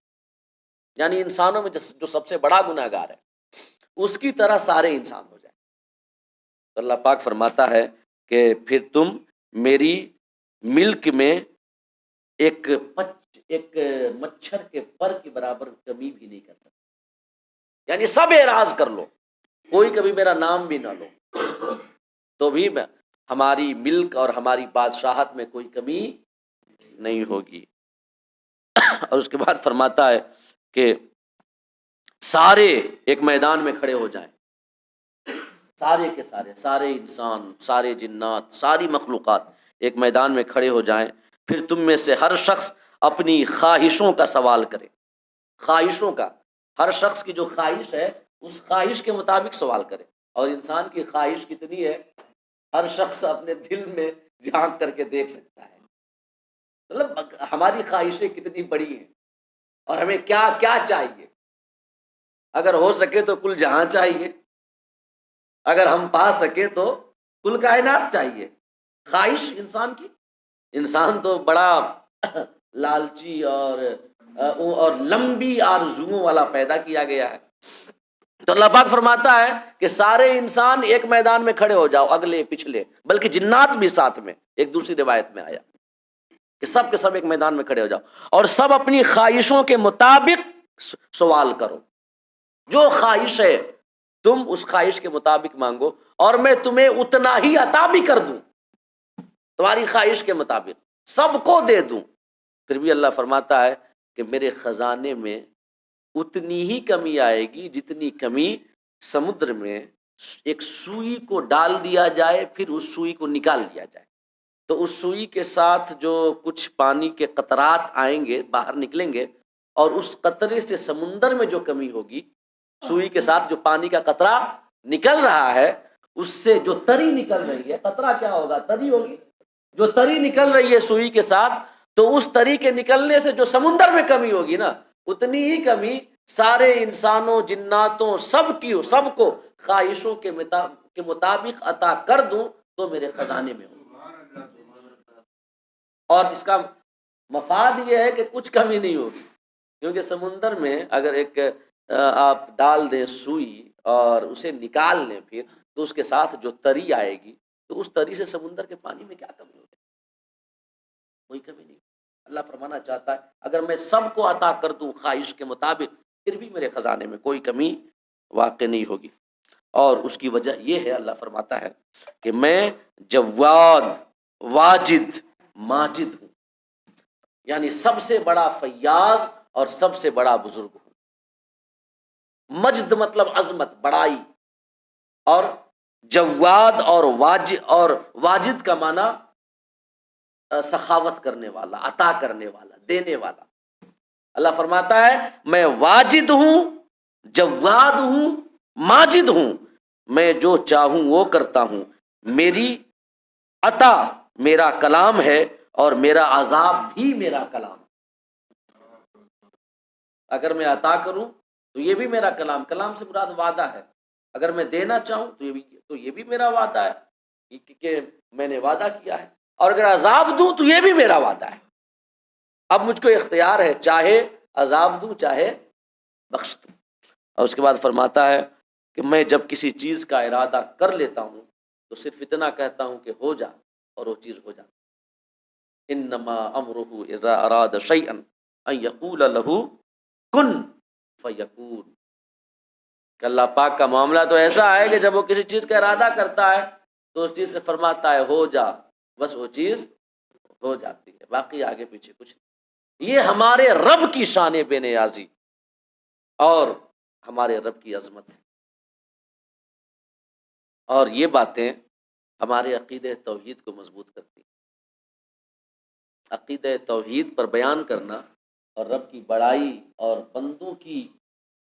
یعنی انسانوں میں جو سب سے بڑا گناہگار ہے اس کی طرح سارے انسان ہو جائیں، تو اللہ پاک فرماتا ہے کہ پھر تم میری ملک میں ایک مچھر کے پر کے برابر کمی بھی نہیں کر سکتے، یعنی سب اعراض کر لو، کوئی کبھی میرا نام بھی نہ لو، تو بھی ہماری ملک اور ہماری بادشاہت میں کوئی کمی نہیں ہوگی۔ اور اس کے بعد فرماتا ہے کہ سارے ایک میدان میں کھڑے ہو جائیں، سارے کے سارے، سارے انسان، سارے جنات، ساری مخلوقات ایک میدان میں کھڑے ہو جائیں، پھر تم میں سے ہر شخص اپنی خواہشوں کا سوال کرے. خواہشوں کا، ہر شخص کی جو خواہش ہے اس خواہش کے مطابق سوال کرے. اور انسان کی خواہش کتنی ہے ہر شخص اپنے دل میں جھانک کر کے دیکھ سکتا ہے. مطلب ہماری خواہشیں کتنی بڑی ہیں اور ہمیں کیا کیا چاہیے. اگر ہو سکے تو کل جہاں چاہیے، اگر ہم پا سکے تو کل کائنات چاہیے. خواہش انسان کی، انسان تو بڑا لالچی اور لمبی آرزوؤں والا پیدا کیا گیا ہے. تو اللہ پاک فرماتا ہے کہ سارے انسان ایک میدان میں کھڑے ہو جاؤ، اگلے پچھلے، بلکہ جنات بھی ساتھ میں. ایک دوسری روایت میں آیا کہ سب کے سب ایک میدان میں کھڑے ہو جاؤ اور سب اپنی خواہشوں کے مطابق سوال کرو. جو خواہش ہے تم اس خواہش کے مطابق مانگو اور میں تمہیں اتنا ہی عطا بھی کر دوں، تمہاری خواہش کے مطابق سب کو دے دوں. پھر بھی اللہ فرماتا ہے کہ میرے خزانے میں اتنی ہی کمی آئے گی جتنی کمی سمندر میں ایک سوئی کو ڈال دیا جائے پھر اس سوئی کو نکال لیا جائے. تو اس سوئی کے ساتھ جو کچھ پانی کے قطرات آئیں گے باہر نکلیں گے، اور اس قطرے سے سمندر میں جو کمی ہوگی، سوئی کے ساتھ جو پانی کا قطرہ نکل رہا ہے اس سے جو تری نکل رہی ہے، قطرہ کیا ہوگا؟ تری ہوگی. جو تری نکل رہی ہے سوئی کے ساتھ، تو اس تری کے نکلنے سے جو سمندر میں کمی ہوگی نا، اتنی ہی کمی سارے انسانوں، جناتوں، سب کو خواہشوں کے مطابق عطا کر دوں تو میرے خزانے میں ہو. اور اس کا مفاد یہ ہے کہ کچھ کمی نہیں ہوگی، کیونکہ سمندر میں اگر ایک آپ ڈال دیں سوئی اور اسے نکال لیں پھر، تو اس کے ساتھ جو تری آئے گی تو اس تری سے سمندر کے پانی میں کیا کمی ہوگی؟ کوئی کمی نہیں. اللہ فرمانا چاہتا ہے اگر میں سب کو عطا کر دوں خواہش کے مطابق پھر بھی میرے خزانے میں کوئی کمی واقع نہیں ہوگی. اور اس کی وجہ یہ ہے، اللہ فرماتا ہے کہ میں جواد، واجد، ماجد ہوں، یعنی سب سے بڑا فیاض اور سب سے بڑا بزرگ ہوں. مجد مطلب عظمت، بڑائی، اور جواد اور واجد کا معنی سخاوت کرنے والا، عطا کرنے والا، دینے والا. اللہ فرماتا ہے میں واجد ہوں، جواد ہوں، ماجد ہوں. میں جو چاہوں وہ کرتا ہوں. میری عطا میرا کلام ہے اور میرا عذاب بھی میرا کلام. اگر میں عطا کروں تو یہ بھی میرا کلام سے مراد وعدہ ہے. اگر میں دینا چاہوں تو یہ بھی میرا وعدہ ہے کہ میں نے وعدہ کیا ہے. اور اگر عذاب دوں تو یہ بھی میرا وعدہ ہے. اب مجھ کو اختیار ہے، چاہے عذاب دوں چاہے بخش دوں. اور اس کے بعد فرماتا ہے کہ میں جب کسی چیز کا ارادہ کر لیتا ہوں تو صرف اتنا کہتا ہوں کہ ہو جا، اور وہ چیز ہو جاتی. انما امرہ اذا اراد شیئا ان یقول له کن فیکون. کہ اللہ پاک کا معاملہ تو ایسا ہے کہ جب وہ کسی چیز کا ارادہ کرتا ہے تو اس چیز سے فرماتا ہے ہو جا، بس وہ چیز ہو جاتی ہے، باقی آگے پیچھے کچھ نہیں. یہ ہمارے رب کی شان بے نیازی اور ہمارے رب کی عظمت ہے. اور یہ باتیں ہمارے عقیدہ توحید کو مضبوط کرتی ہیں. عقیدہ توحید پر بیان کرنا اور رب کی بڑائی اور بندوں کی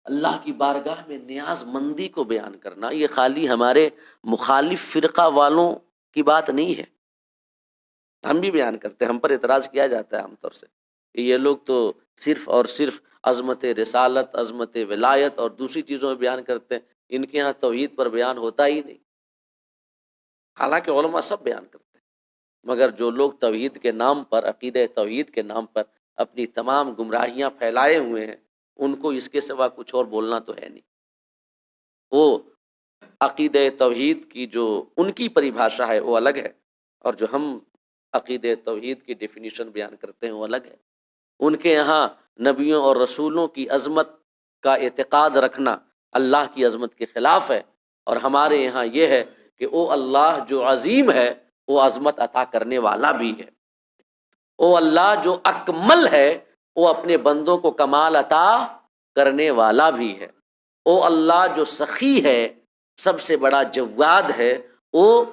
اللہ کی بارگاہ میں نیاز مندی کو بیان کرنا، یہ خالی ہمارے مخالف فرقہ والوں کی بات نہیں ہے. ہم بھی بیان کرتے ہیں، ہم پر اعتراض کیا جاتا ہے عام طور سے کہ یہ لوگ تو صرف اور صرف عظمت رسالت، عظمت ولایت اور دوسری چیزوں میں بیان کرتے ہیں، ان کے ہاں توحید پر بیان ہوتا ہی نہیں. حالانکہ علماء سب بیان کرتے ہیں، مگر جو لوگ توحید کے نام پر، عقیدہ توحید کے نام پر اپنی تمام گمراہیاں پھیلائے ہوئے ہیں، ان کو اس کے سوا کچھ اور بولنا تو ہے نہیں. وہ عقیدہ توحید کی جو ان کی پریبھاشا ہے وہ الگ ہے، اور جو ہم عقیدہ توحید کی ڈیفینیشن بیان کرتے ہیں وہ الگ ہے. ان کے یہاں نبیوں اور رسولوں کی عظمت کا اعتقاد رکھنا اللہ کی عظمت کے خلاف ہے، اور ہمارے یہاں یہ ہے کہ او اللہ جو عظیم ہے وہ عظمت عطا کرنے والا بھی ہے. او اللہ جو اکمل ہے وہ اپنے بندوں کو کمال عطا کرنے والا بھی ہے. او اللہ جو سخی ہے، سب سے بڑا جواد ہے، وہ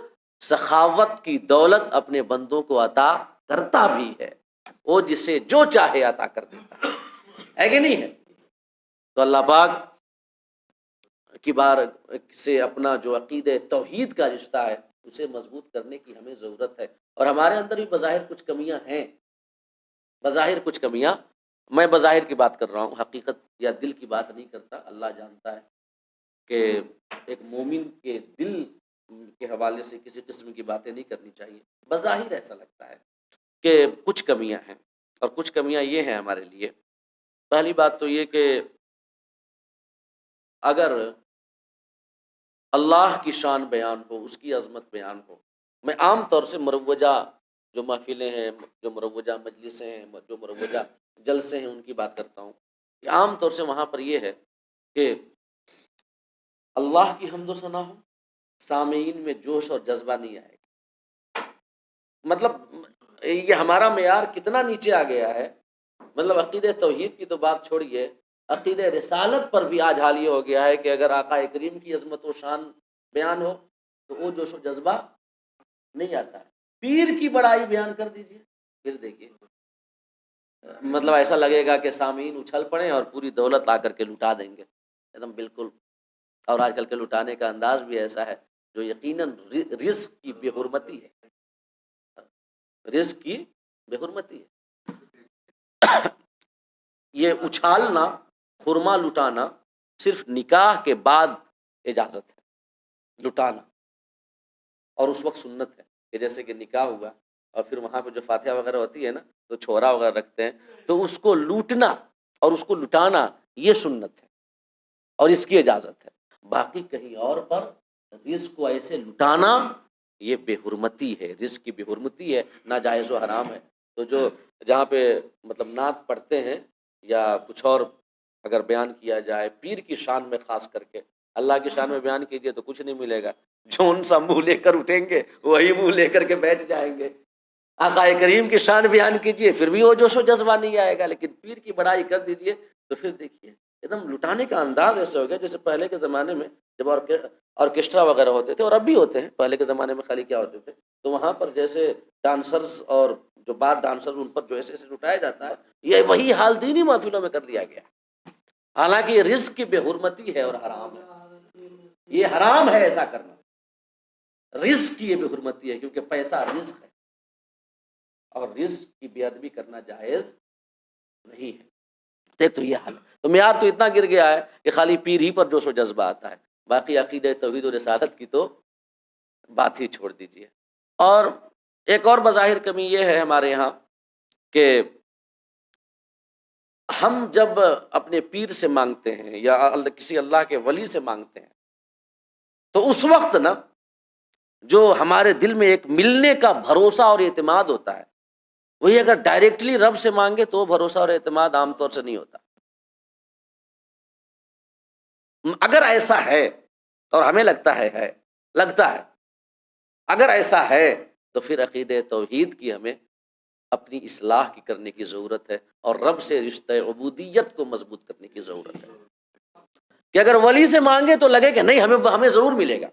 سخاوت کی دولت اپنے بندوں کو عطا کرتا بھی ہے. وہ جسے جو چاہے عطا کر دیتا ہے کہ نہیں ہے؟ تو اللہ پاک کی بار سے اپنا جو عقیدہ توحید کا رشتہ ہے اسے مضبوط کرنے کی ہمیں ضرورت ہے. اور ہمارے اندر بھی بظاہر کچھ کمیاں ہیں، بظاہر کچھ کمیاں، میں بظاہر کی بات کر رہا ہوں، حقیقت یا دل کی بات نہیں کرتا. اللہ جانتا ہے کہ ایک مومن کے دل کے حوالے سے کسی قسم کی باتیں نہیں کرنی چاہیے. بظاہر ایسا لگتا ہے کہ کچھ کمیاں ہیں، اور کچھ کمیاں یہ ہیں ہمارے لیے. پہلی بات تو یہ کہ اگر اللہ کی شان بیان ہو، اس کی عظمت بیان ہو، میں عام طور سے مروجہ جو محفلیں ہیں، جو مروجہ مجلسیں ہیں، جو مروجہ جلسے ہیں، ان کی بات کرتا ہوں. عام طور سے وہاں پر یہ ہے کہ اللہ کی حمد و ثنا ہو، سامعین میں جوش اور جذبہ نہیں آئے گا. مطلب یہ ہمارا معیار کتنا نیچے آ گیا ہے. مطلب عقیدہ توحید کی تو بات چھوڑیے، عقیدہ رسالت پر بھی آج حال یہ ہو گیا ہے کہ اگر آقا کریم کی عظمت و شان بیان ہو تو وہ جوش و جذبہ نہیں آتا ہے. پیر کی بڑائی بیان کر دیجیے، پھر دیکھیے مطلب ایسا لگے گا کہ سامعین اچھل پڑیں اور پوری دولت لا کر کے لٹا دیں گے ایک دم بالکل. اور آج کل کے لٹانے کا انداز بھی ایسا ہے جو یقیناً رزق کی بے حرمتی ہے، رزق کی بے حرمتی ہے. یہ اچھالنا، خرما لٹانا صرف نکاح کے بعد اجازت ہے لٹانا، اور اس وقت سنت ہے کہ جیسے کہ نکاح ہوا اور پھر وہاں پہ جو فاتحہ وغیرہ ہوتی ہے نا تو چھوڑا وغیرہ رکھتے ہیں، تو اس کو لوٹنا اور اس کو لٹانا یہ سنت ہے اور اس کی اجازت ہے. باقی کہیں اور پر رزق کو ایسے لٹانا یہ بے حرمتی ہے، رزق کی بے حرمتی ہے، ناجائز و حرام ہے. تو جو جہاں پہ مطلب نعت پڑھتے ہیں یا کچھ اور اگر بیان کیا جائے پیر کی شان میں، خاص کر کے اللہ کی شان میں بیان کیجیے تو کچھ نہیں ملے گا. جون سا منہ لے کر اٹھیں گے وہی منہ لے کر کے بیٹھ جائیں گے. آقا کریم کی شان بیان کیجیے پھر بھی وہ جوش و جذبہ نہیں آئے گا. لیکن پیر کی بڑائی کر دیجیے تو پھر دیکھیے ایک دم لٹانے کا انداز ایسے ہو گیا جیسے پہلے کے زمانے میں جب آرکیسٹرا وغیرہ ہوتے تھے، اور اب بھی ہوتے ہیں. پہلے کے زمانے میں خالی کیا ہوتے تھے تو وہاں پر جیسے ڈانسرز اور جو بار ڈانسر ان پر جو ایسے ایسے لٹایا جاتا ہے، یہ وہی حال دینی محفلوں میں کر لیا گیا. حالانکہ یہ رزق کی بے حرمتی ہے اور حرام ہے، یہ حرام ہے ایسا کرنا. رزق کی یہ بے حرمتی ہے کیونکہ پیسہ رزق ہے اور رزق کی بے ادبی کرنا جائز نہیں ہے. ایک تو یہ حال ہے. تو معیار تو اتنا گر گیا ہے کہ خالی پیر ہی پر جوش و جذبہ آتا ہے، باقی عقیدہ توحید و رسالت کی تو بات ہی چھوڑ دیجیے. اور ایک اور بظاہر کمی یہ ہے ہمارے یہاں کہ ہم جب اپنے پیر سے مانگتے ہیں یا کسی اللہ کے ولی سے مانگتے ہیں تو اس وقت نا جو ہمارے دل میں ایک ملنے کا بھروسہ اور اعتماد ہوتا ہے، وہی اگر ڈائریکٹلی رب سے مانگے تو وہ بھروسہ اور اعتماد عام طور سے نہیں ہوتا. اگر ایسا ہے اور ہمیں لگتا ہے اگر ایسا ہے تو پھر عقیدہ توحید کی ہمیں اپنی اصلاح کی کرنے کی ضرورت ہے اور رب سے رشتہ عبودیت کو مضبوط کرنے کی ضرورت ہے. کہ اگر ولی سے مانگے تو لگے کہ نہیں ہمیں ضرور ملے گا،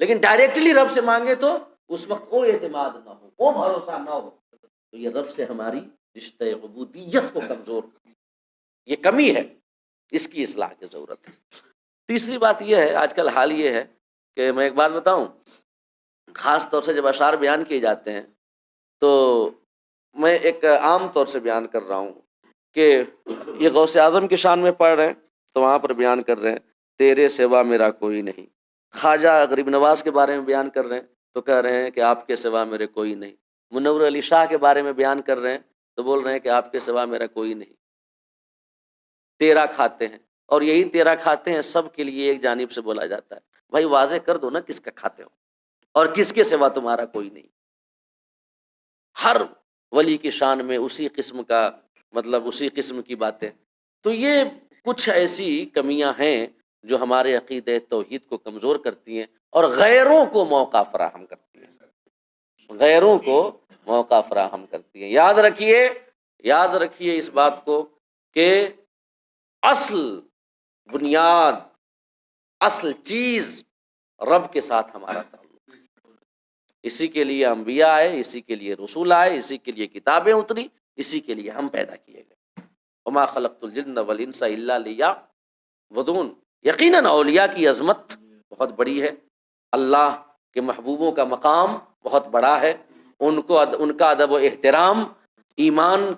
لیکن ڈائریکٹلی رب سے مانگے تو اس وقت وہ اعتماد نہ ہو، وہ بھروسہ نہ ہو، تو یہ رب سے ہماری رشتہ عبودیت کو کمزور، یہ کمی ہے، اس کی اصلاح کی ضرورت ہے. تیسری بات یہ ہے، آج کل حال یہ ہے کہ میں ایک بات بتاؤں، خاص طور سے جب اشعار بیان کیے جاتے ہیں تو میں ایک عام طور سے بیان کر رہا ہوں کہ یہ غوث اعظم کی شان میں پڑھ رہے ہیں تو وہاں پر بیان کر رہے ہیں تیرے سوا میرا کوئی نہیں. خواجہ غریب نواز کے بارے میں بیان کر رہے ہیں تو کہہ رہے ہیں کہ آپ کے سوا میرے کوئی نہیں. منور علی شاہ کے بارے میں بیان کر رہے ہیں تو بول رہے ہیں کہ آپ کے سوا میرا کوئی نہیں. تیرا کھاتے ہیں، اور یہی تیرا کھاتے ہیں سب کے لیے ایک جانب سے بولا جاتا ہے. بھائی واضح کر دو نا کس کا کھاتے ہو اور کس کے سوا تمہارا کوئی نہیں. ہر ولی کی شان میں اسی قسم کا مطلب اسی قسم کی باتیں. تو یہ کچھ ایسی کمیاں ہیں جو ہمارے عقیدہ توحید کو کمزور کرتی ہیں اور غیروں کو موقع فراہم کرتی ہیں، غیروں کو موقع فراہم کرتی ہیں. یاد رکھیے اس بات کو کہ اصل بنیاد، اصل چیز رب کے ساتھ ہمارا تعلق. اسی کے لیے انبیاء آئے، اسی کے لیے رسول آئے، اسی کے لیے کتابیں اتری، اسی کے لیے ہم پیدا کیے گئے. وما خلقت الجن والانس الا لیعبدون. یقیناً اولیاء کی عظمت بہت بڑی ہے، اللہ کے محبوبوں کا مقام بہت بڑا ہے، ان کا ادب و احترام ایمان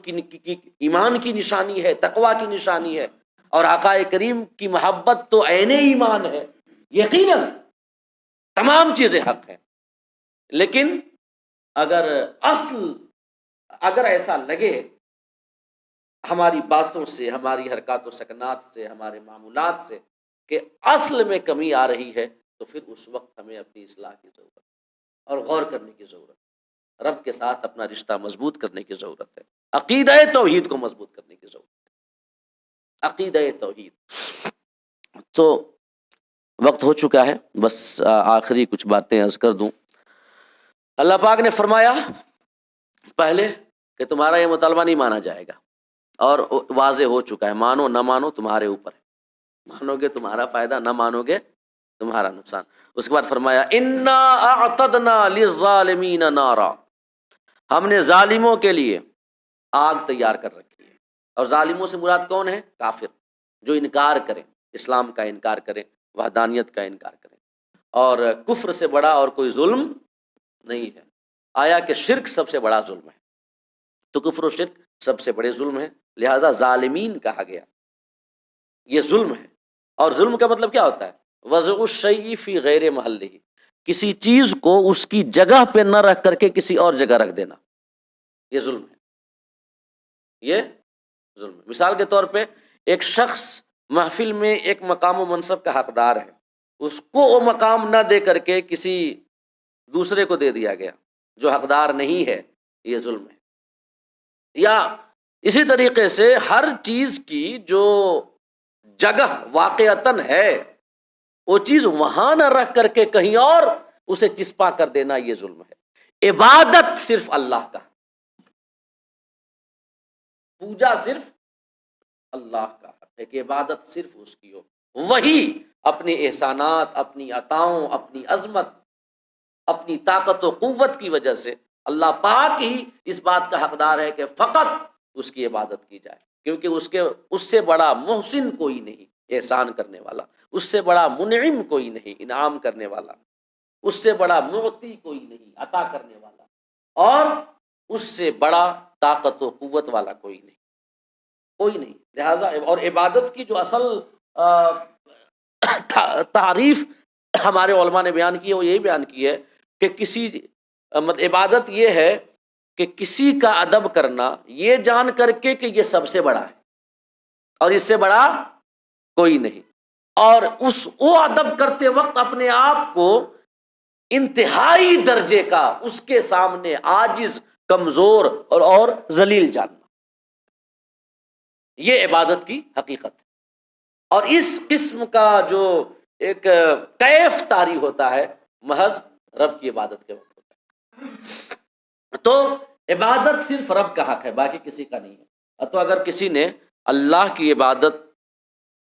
کی نشانی ہے، تقوی کی نشانی ہے، اور آقا کریم کی محبت تو عین ایمان ہے. یقیناً تمام چیزیں حق ہیں، لیکن اگر ایسا لگے ہماری باتوں سے، ہماری حرکات و سکنات سے، ہمارے معمولات سے کہ اصل میں کمی آ رہی ہے، تو پھر اس وقت ہمیں اپنی اصلاح کی ضرورت ہے اور غور کرنے کی ضرورت ہے، رب کے ساتھ اپنا رشتہ مضبوط کرنے کی ضرورت ہے، عقیدہ توحید کو مضبوط کرنے کی ضرورت ہے، عقیدہ توحید. تو وقت ہو چکا ہے، بس آخری کچھ باتیں عرض کر دوں. اللہ پاک نے فرمایا پہلے کہ تمہارا یہ مطالبہ نہیں مانا جائے گا، اور واضح ہو چکا ہے، مانو نہ مانو تمہارے اوپر ہے، مانو گے تمہارا فائدہ، نہ مانو گے تمہارا نقصان. اس کے بعد فرمایا انا اعتدنا للظالمین نارا، ہم نے ظالموں کے لیے آگ تیار کر رکھی ہے. اور ظالموں سے مراد کون ہے؟ کافر، جو انکار کریں، اسلام کا انکار کریں، وحدانیت کا انکار کریں. اور کفر سے بڑا اور کوئی ظلم نہیں ہے. آیا کہ شرک سب سے بڑا ظلم ہے، تو کفر و شرک سب سے بڑے ظلم ہے، لہٰذا ظالمین کہا گیا. یہ ظلم ہے، اور ظلم کا مطلب کیا ہوتا ہے؟ وضع الشیء فی غیر محلہ، کسی چیز کو اس کی جگہ پہ نہ رکھ کر کے کسی اور جگہ رکھ دینا، یہ ظلم ہے. یہ ظلم ہے. مثال کے طور پہ ایک شخص محفل میں ایک مقام و منصب کا حقدار ہے، اس کو وہ مقام نہ دے کر کے کسی دوسرے کو دے دیا گیا جو حقدار نہیں ہے، یہ ظلم ہے. یا اسی طریقے سے ہر چیز کی جو جگہ واقعتاً ہے، وہ چیز وہاں نہ رکھ کر کے کہیں اور اسے چسپاں کر دینا، یہ ظلم ہے. عبادت صرف اللہ کا، پوجا صرف اللہ کا حق ہے کہ عبادت صرف اس کی ہو. وہی اپنے احسانات، اپنی عطاؤں، اپنی عظمت، اپنی طاقت و قوت کی وجہ سے اللہ پاک ہی اس بات کا حقدار ہے کہ فقط اس کی عبادت کی جائے، کیونکہ اس سے بڑا محسن کوئی نہیں، احسان کرنے والا، اس سے بڑا منعم کوئی نہیں، انعام کرنے والا، اس سے بڑا معطی کوئی نہیں، عطا کرنے والا، اور اس سے بڑا طاقت و قوت والا کوئی نہیں. لہٰذا اور عبادت کی جو اصل تعریف ہمارے علماء نے بیان کی ہے، وہ یہی بیان کی ہے کہ عبادت یہ ہے کہ کسی کا ادب کرنا یہ جان کر کے کہ یہ سب سے بڑا ہے اور اس سے بڑا کوئی نہیں، اور وہ ادب کرتے وقت اپنے آپ کو انتہائی درجے کا اس کے سامنے عاجز، کمزور اور ذلیل جاننا، یہ عبادت کی حقیقت ہے. اور اس قسم کا جو ایک کیف طاری ہوتا ہے محض رب کی عبادت کے وقت ہوتا ہے. تو عبادت صرف رب کا حق ہے، باقی کسی کا نہیں ہے. تو اگر کسی نے اللہ کی عبادت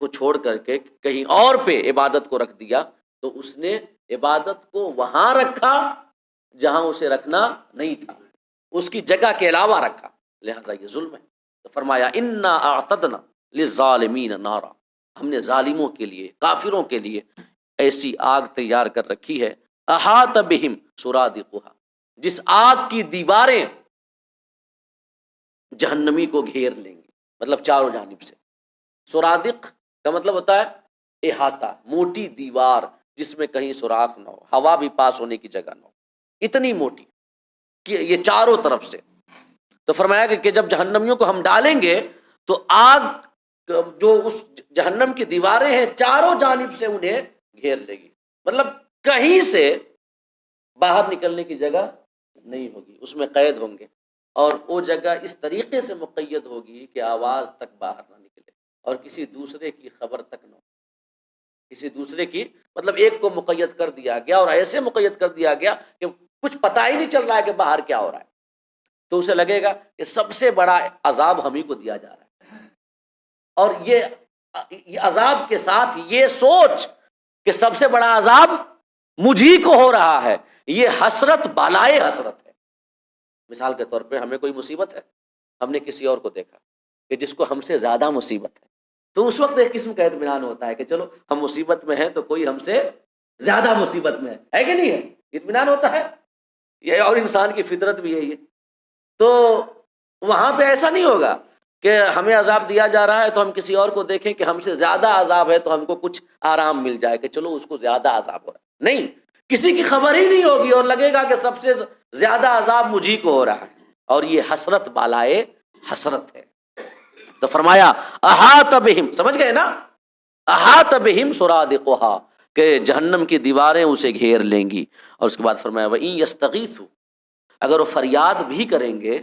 کو چھوڑ کر کے کہیں اور پہ عبادت کو رکھ دیا، تو اس نے عبادت کو وہاں رکھا جہاں اسے رکھنا نہیں تھا، اس کی جگہ کے علاوہ رکھا، لہذا یہ ظلم ہے. تو فرمایا انا اعتدنا للظالمین نارا، ہم نے ظالموں کے لیے، کافروں کے لیے ایسی آگ تیار کر رکھی ہے، احاط بہم سرادقها، جس آگ کی دیواریں جہنمی کو گھیر لیں گی، مطلب چاروں جانب سے. سرادق کا مطلب ہوتا ہے احاطہ، موٹی دیوار جس میں کہیں سوراخ نہ ہو، ہوا بھی پاس ہونے کی جگہ نہ ہو، اتنی موٹی کہ یہ چاروں طرف سے. تو فرمایا کہ جب جہنمیوں کو ہم ڈالیں گے تو آگ جو اس جہنم کی دیواریں ہیں چاروں جانب سے انہیں گھیر لے گی، مطلب کہیں سے باہر نکلنے کی جگہ نہیں ہوگی، اس میں قید ہوں گے، اور وہ جگہ اس طریقے سے مقید ہوگی کہ آواز تک باہر نہ نکلے اور کسی دوسرے کی خبر تک نہ ہو. کسی دوسرے کی مطلب ایک کو مقید کر دیا گیا، اور ایسے مقید کر دیا گیا کہ کچھ پتہ ہی نہیں چل رہا ہے کہ باہر کیا ہو رہا ہے، تو اسے لگے گا کہ سب سے بڑا عذاب ہم ہی کو دیا جا رہا ہے. اور یہ عذاب کے ساتھ یہ سوچ کہ سب سے بڑا عذاب مجھی کو ہو رہا ہے، یہ حسرت بالائے حسرت ہے. مثال کے طور پہ ہمیں کوئی مصیبت ہے ہم نے کسی اور کو دیکھا کہ جس کو ہم سے زیادہ مصیبت ہے، تو اس وقت ایک قسم کا اطمینان ہوتا ہے کہ چلو ہم مصیبت میں ہیں تو کوئی ہم سے زیادہ مصیبت میں ہے کہ نہیں ہے، اطمینان ہوتا ہے یہ، اور انسان کی فطرت بھی ہے یہ۔ تو وہاں پہ ایسا نہیں ہوگا کہ ہمیں عذاب دیا جا رہا ہے تو ہم کسی اور کو دیکھیں کہ ہم سے زیادہ عذاب ہے تو ہم کو کچھ آرام مل جائے کہ چلو اس کو زیادہ عذاب ہو رہا ہے، نہیں، کسی کی خبر ہی نہیں ہوگی اور لگے گا کہ سب سے زیادہ عذاب مجھی کو ہو رہا ہے، اور یہ حسرت بالائے حسرت ہے۔ تو فرمایا احاط بہم، سمجھ گئے نا، احاط بہم سرادقها، کہ جہنم کی دیواریں اسے گھیر لیں گی، اور اس کے بعد فرمایا وَإِن يَسْتَغِيثُوا، اگر وہ فریاد بھی کریں گے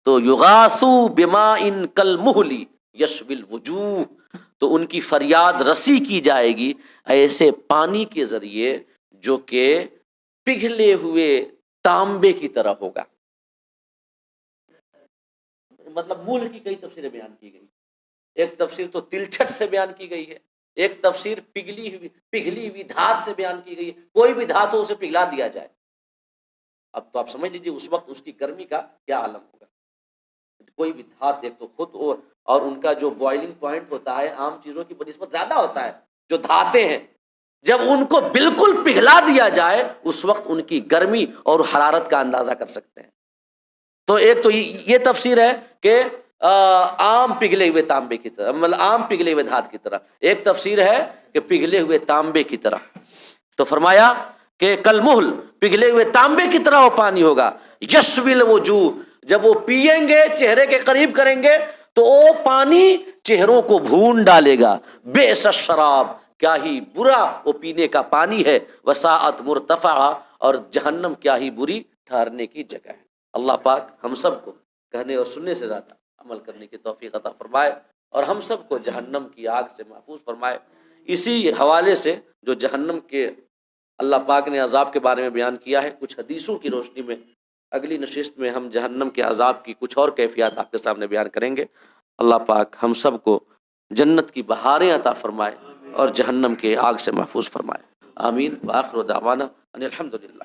تو یغاثوا بماء کالمہل یشوی الوجوہ، تو ان کی فریاد رسی کی جائے گی ایسے پانی کے ذریعے جو کہ پگھلے ہوئے تانبے کی طرح ہوگا۔ مطلب مول کی کئی تفسیریں بیان کی گئی، ایک تفسیر تو تلچھٹ سے بیان کی گئی ہے، ایک تفسیر پگھلی ہوئی دھات سے بیان کی گئی ہے، کوئی بھی دھات ہو اسے پگھلا دیا جائے۔ اب تو آپ سمجھ لیجیے اس وقت اس کی گرمی کا کیا عالم ہوگا، کوئی بھی دھات ایک تو خود اور ان کا جو بوائلنگ پوائنٹ ہوتا ہے عام چیزوں کی بنسبت زیادہ ہوتا ہے، جو دھاتیں ہیں جب ان کو بالکل پگھلا دیا جائے اس وقت ان کی گرمی اور حرارت کا اندازہ کر سکتے ہیں۔ تو ایک تو یہ تفسیر ہے کہ عام پگھلے ہوئے تانبے کی طرح، مطلب عام پگھلے ہوئے دھات کی طرح، ایک تفسیر ہے کہ پگھلے ہوئے تانبے کی طرح۔ تو فرمایا کہ کالمہل، پگھلے ہوئے تانبے کی طرح وہ پانی ہوگا، یشوی الوجوہ، جب وہ پیئیں گے چہرے کے قریب کریں گے تو وہ پانی چہروں کو بھون ڈالے گا، بئس الشراب، کیا ہی برا وہ پینے کا پانی ہے، وساعت مرتفعہ، اور جہنم کیا ہی بری ٹھہرنے کی جگہ ہے۔ اللہ پاک ہم سب کو کہنے اور سننے سے زیادہ عمل کرنے کی توفیق عطا فرمائے، اور ہم سب کو جہنم کی آگ سے محفوظ فرمائے۔ اسی حوالے سے جو جہنم کے اللہ پاک نے عذاب کے بارے میں بیان کیا ہے، کچھ حدیثوں کی روشنی میں اگلی نشست میں ہم جہنم کے عذاب کی کچھ اور کیفیات آپ کے سامنے بیان کریں گے۔ اللہ پاک ہم سب کو جنت کی بہاریں عطا فرمائے اور جہنم کے آگ سے محفوظ فرمائے، آمین۔ وآخر دعوانا ان الحمد للہ۔